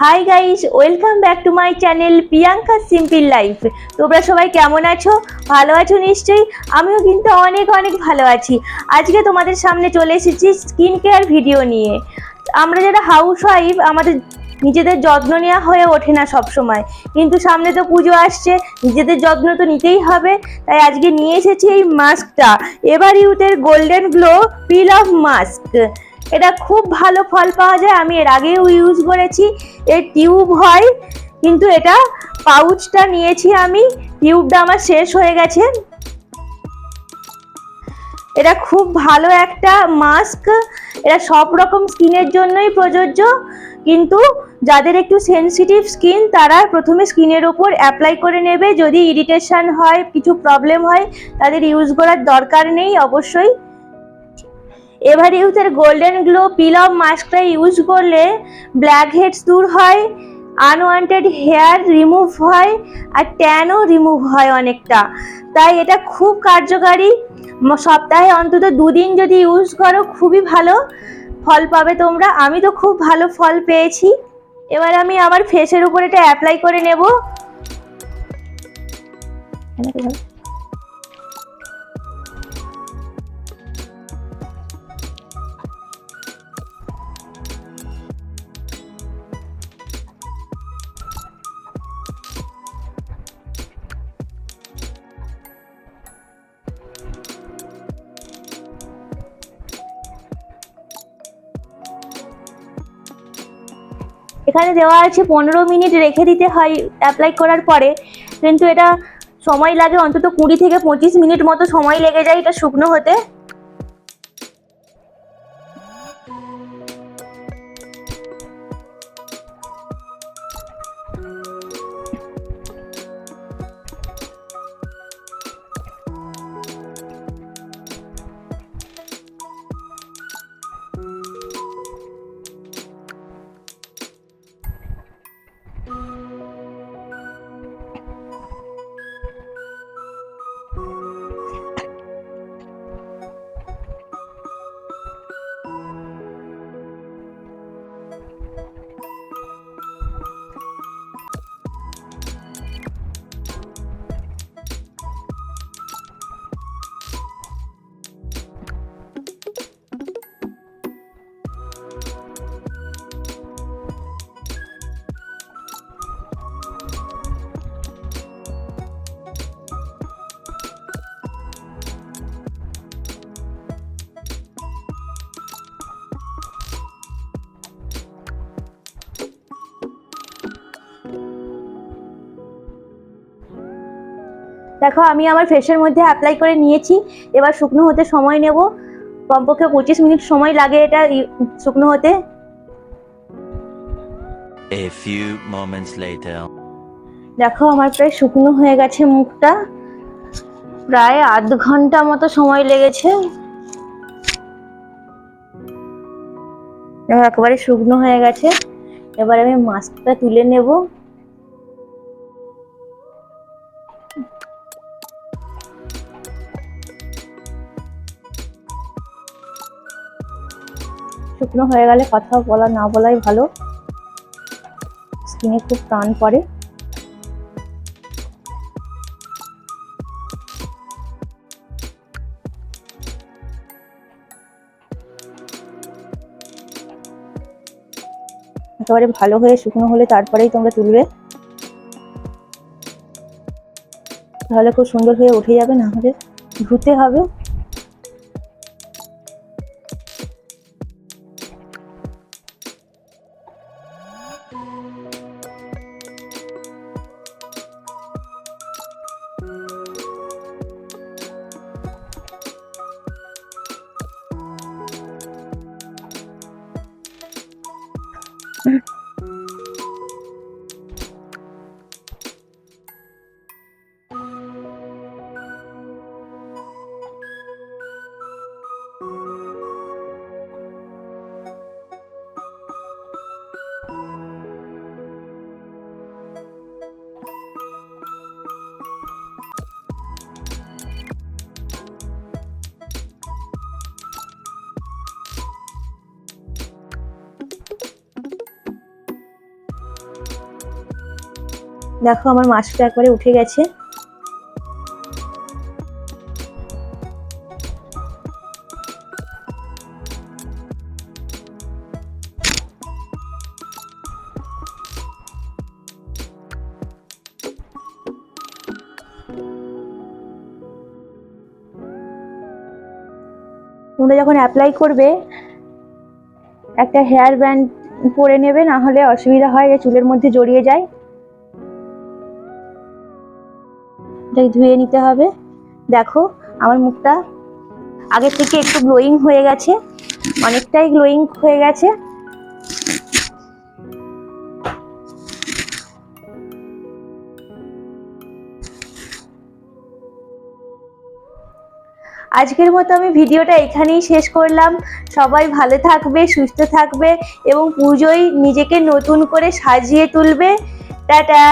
Hi guys, welcome back to my channel Priyanka simple life. তোমরা সবাই কেমন আছো? ভালো আছো নিশ্চয়ই। আমিও কিন্তু অনেক অনেক ভালো আছি। আজকে তোমাদের সামনে চলে এসেছি স্কিন কেয়ার ভিডিও নিয়ে। আমরা যারা হাউস ওয়াইফ, আমাদের নিজেদের যত্ন নেওয়া হয়ে ওঠে না সব সময়, কিন্তু সামনে তো পুজো আসছে, নিজেদের যত্ন তো নিতেই হবে। তাই আজকে নিয়ে এসেছি এই মাস্কটা, এভারইউথের golden glow peel off mask. এটা খুব ভালো ফল পাওয়া যায়, আমি এর আগেও ইউজ করেছি। এর টিউব হয়, কিন্তু এটা পাউচটা নিয়েছি আমি, টিউবটা আমার শেষ হয়ে গেছে। এটা খুব ভালো একটা মাস্ক। এটা সব রকম স্কিনের জন্যই প্রযোজ্য, কিন্তু যাদের একটু সেনসিটিভ স্কিন তারা প্রথমে স্কিনের উপর অ্যাপ্লাই করে নেবে। যদি ইরিটেশন হয়, কিছু প্রবলেম হয়, তাদের ইউজ করার দরকার নেই অবশ্যই। এভারইউথের গোল্ডেন গ্লো পিল অফ মাস্কটা ইউজ করলে ব্ল্যাক হেডস দূর হয়, আনওয়ান্টেড হেয়ার রিমুভ হয়, আর ট্যানও রিমুভ হয় অনেকটা। তাই এটা খুব কার্যকারী। সপ্তাহে অন্তত 2 দিন যদি ইউজ করো খুবই ভালো ফল পাবে তোমরা। আমি তো খুব ভালো ফল পেয়েছি। এবার আমি আমার ফেসের উপর এটা অ্যাপ্লাই করে নেব। এখানে দেওয়া আছে 15 মিনিট রেখে দিতে হয় অ্যাপ্লাই করার পরে, কিন্তু এটা সময় লাগে অন্তত 20 থেকে 25 মিনিট মতো সময় লেগে যায় এটা শুকনো হতে। দেখো, আমি আমার ফেসের মধ্যে অ্যাপ্লাই করে নিয়েছি। এবার শুকনো হতে সময় নেব, কমপক্ষে 25 মিনিট সময় লাগে এটা শুকনো হতে। A few moments later. দেখো, আমার প্রায় শুকনো হয়ে গেছে মুখটা, প্রায় আধ ঘন্টা মতো সময় লেগেছে। একেবারে শুকনো হয়ে গেছে। এবার আমি মাস্কটা তুলে নেব। শুকনো হয়ে গেলে কথা বলা না বলাই ভালো, স্কিনে খুব টান পড়ে। একেবারে ভালো হয়ে শুকনো হলে তারপরেই তোমরা তুলবে, তাহলে খুব সুন্দর হয়ে উঠে যাবে। না হলে ধুতে হবে। দেখো আমার মাস্কটা একবারে উঠে গেছে। তোমরা যখন অ্যাপ্লাই করবে একটা হেয়ার ব্যান্ড পরে নেবে, না হলে অসুবিধা হয়, যে চুলের মধ্যে জড়িয়ে যায়। এটাই ধুয়ে নিতে হবে। দেখো আমার মুখটা আগের থেকে একটু গ্লোয়িং হয়ে গেছে, অনেকটাই গ্লোয়িং হয়ে গেছে। আজকের মতো আমি ভিডিওটা এখানেই শেষ করলাম। সবাই ভালো থাকবে, সুস্থ থাকবে এবং পুজোয় নিজেকে নতুন করে সাজিয়ে তুলবে। টাটা।